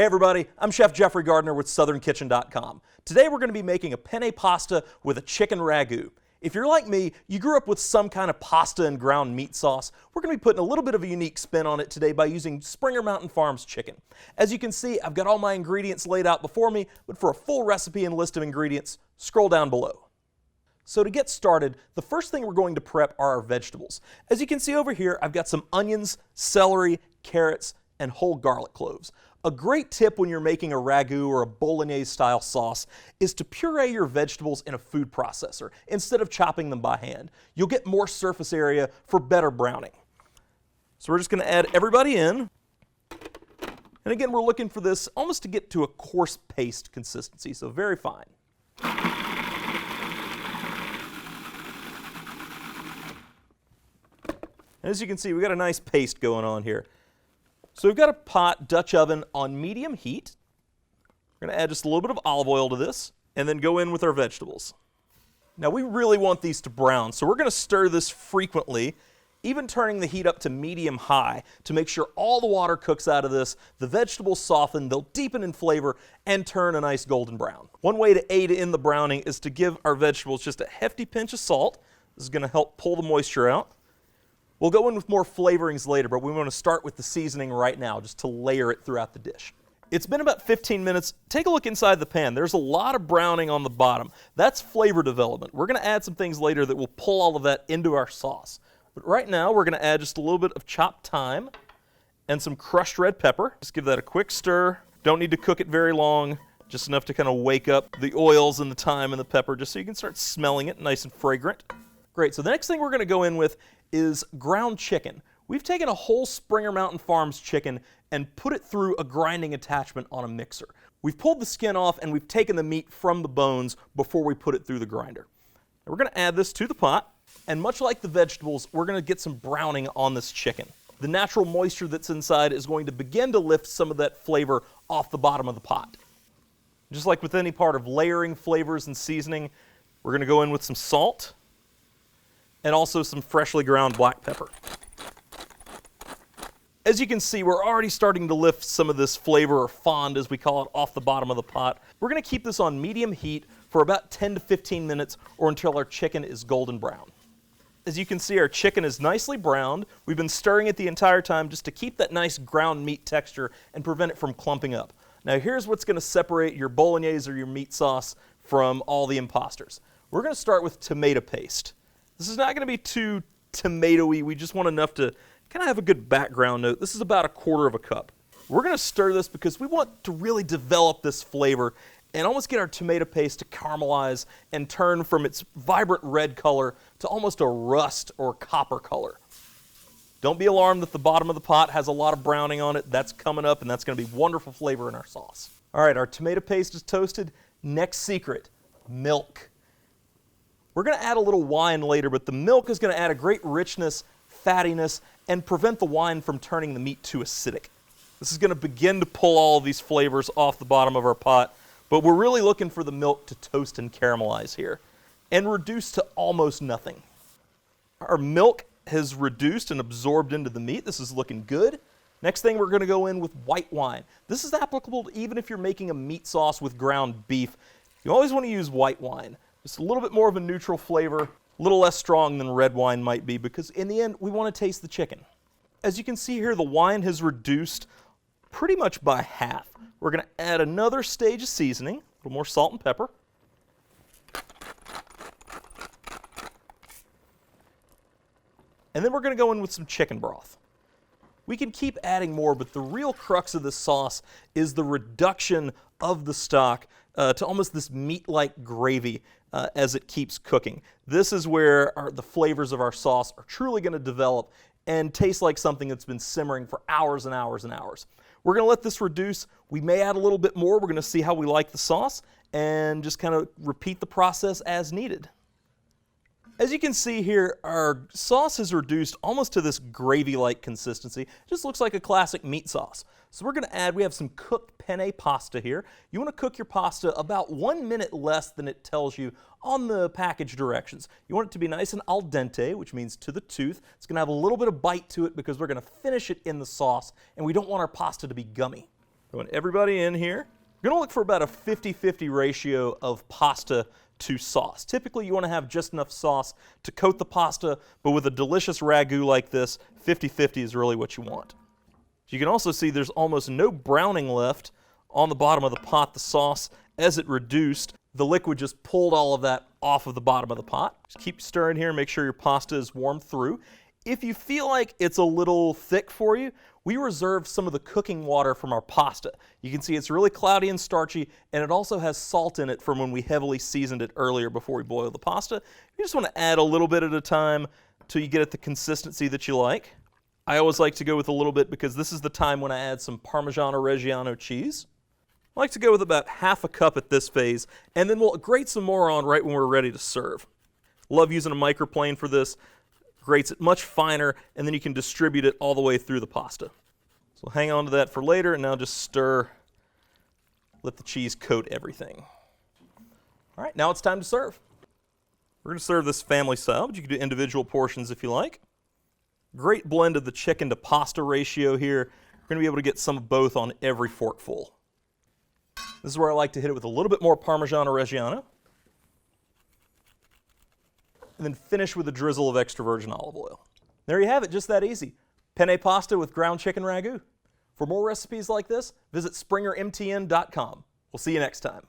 Hey everybody, I'm Chef Jeffrey Gardner with SouthernKitchen.com. Today we're going to be making a penne pasta with a chicken ragu. If you're like me, you grew up with some kind of pasta and ground meat sauce. We're going to be putting a little bit of a unique spin on it today by using Springer Mountain Farms chicken. As you can see, I've got all my ingredients laid out before me, but for a full recipe and list of ingredients, scroll down below. So to get started, the first thing we're going to prep are our vegetables. As you can see over here, I've got some onions, celery, carrots, and whole garlic cloves. A great tip when you're making a ragu or a bolognese style sauce is to puree your vegetables in a food processor instead of chopping them by hand. You'll get more surface area for better browning. So we're just going to add everybody in. And again, we're looking for this almost to get to a coarse paste consistency, so very fine. And as you can see, we've got a nice paste going on here. So we've got a pot, Dutch oven on medium heat. We're going to add just a little bit of olive oil to this and then go in with our vegetables. Now we really want these to brown, so we're going to stir this frequently, even turning the heat up to medium-high to make sure all the water cooks out of this, the vegetables soften, they'll deepen in flavor, and turn a nice golden brown. One way to aid in the browning is to give our vegetables just a hefty pinch of salt. This is going to help pull the moisture out. We'll go in with more flavorings later, but we want to start with the seasoning right now, just to layer it throughout the dish. It's been about 15 minutes. Take a look inside the pan. There's a lot of browning on the bottom. That's flavor development. We're going to add some things later that will pull all of that into our sauce. But right now, we're going to add just a little bit of chopped thyme and some crushed red pepper. Just give that a quick stir. Don't need to cook it very long, just enough to kind of wake up the oils and the thyme and the pepper, just so you can start smelling it nice and fragrant. Great, so the next thing we're going to go in with is ground chicken. We've taken a whole Springer Mountain Farms chicken and put it through a grinding attachment on a mixer. We've pulled the skin off and we've taken the meat from the bones before we put it through the grinder. Now we're going to add this to the pot, and much like the vegetables, we're going to get some browning on this chicken. The natural moisture that's inside is going to begin to lift some of that flavor off the bottom of the pot. Just like with any part of layering flavors and seasoning, we're going to go in with some salt and also some freshly ground black pepper. As you can see, we're already starting to lift some of this flavor, or fond as we call it, off the bottom of the pot. We're going to keep this on medium heat for about 10 to 15 minutes or until our chicken is golden brown. As you can see, our chicken is nicely browned. We've been stirring it the entire time just to keep that nice ground meat texture and prevent it from clumping up. Now here's what's going to separate your bolognese or your meat sauce from all the imposters. We're going to start with tomato paste. This is not going to be too tomatoey. We just want enough to kind of have a good background note. This is about 1/4 cup. We're going to stir this because we want to really develop this flavor and almost get our tomato paste to caramelize and turn from its vibrant red color to almost a rust or copper color. Don't be alarmed that the bottom of the pot has a lot of browning on it. That's coming up, and that's going to be wonderful flavor in our sauce. All right, our tomato paste is toasted. Next secret, milk. We're going to add a little wine later, but the milk is going to add a great richness, fattiness, and prevent the wine from turning the meat too acidic. This is going to begin to pull all of these flavors off the bottom of our pot, but we're really looking for the milk to toast and caramelize here and reduce to almost nothing. Our milk has reduced and absorbed into the meat. This is looking good. Next thing, we're going to go in with white wine. This is applicable even if you're making a meat sauce with ground beef. You always want to use white wine. Just a little bit more of a neutral flavor, a little less strong than red wine might be, because in the end, we want to taste the chicken. As you can see here, the wine has reduced pretty much by half. We're going to add another stage of seasoning, a little more salt and pepper. And then we're going to go in with some chicken broth. We can keep adding more, but the real crux of this sauce is the reduction of the stock to almost this meat-like gravy as it keeps cooking. This is where the flavors of our sauce are truly going to develop and taste like something that's been simmering for hours and hours and hours. We're going to let this reduce. We may add a little bit more. We're going to see how we like the sauce and just kind of repeat the process as needed. As you can see here, our sauce is reduced almost to this gravy-like consistency. It just looks like a classic meat sauce. So we're going to add, we have some cooked penne pasta here. You want to cook your pasta about 1 minute less than it tells you on the package directions. You want it to be nice and al dente, which means to the tooth. It's going to have a little bit of bite to it because we're going to finish it in the sauce, and we don't want our pasta to be gummy. Throwing everybody in here. You're gonna look for about a 50-50 ratio of pasta to sauce. Typically, you want to have just enough sauce to coat the pasta, but with a delicious ragu like this, 50-50 is really what you want. You can also see there's almost no browning left on the bottom of the pot. The sauce, as it reduced, the liquid just pulled all of that off of the bottom of the pot. Just keep stirring here, make sure your pasta is warmed through. If you feel like it's a little thick for you, we reserved some of the cooking water from our pasta. You can see it's really cloudy and starchy, and it also has salt in it from when we heavily seasoned it earlier before we boiled the pasta. You just want to add a little bit at a time until you get at the consistency that you like. I always like to go with a little bit because this is the time when I add some Parmigiano Reggiano cheese. I like to go with about half a cup at this phase, and then we'll grate some more on right when we're ready to serve. Love using a microplane for this. Grates it much finer, and then you can distribute it all the way through the pasta. So hang on to that for later, and now just stir. Let the cheese coat everything. All right, now it's time to serve. We're going to serve this family style, but you can do individual portions if you like. Great blend of the chicken to pasta ratio here. You're going to be able to get some of both on every forkful. This is where I like to hit it with a little bit more Parmigiano Reggiano. And then finish with a drizzle of extra virgin olive oil. There you have it, just that easy. Penne pasta with ground chicken ragu. For more recipes like this, visit springermtn.com. We'll see you next time.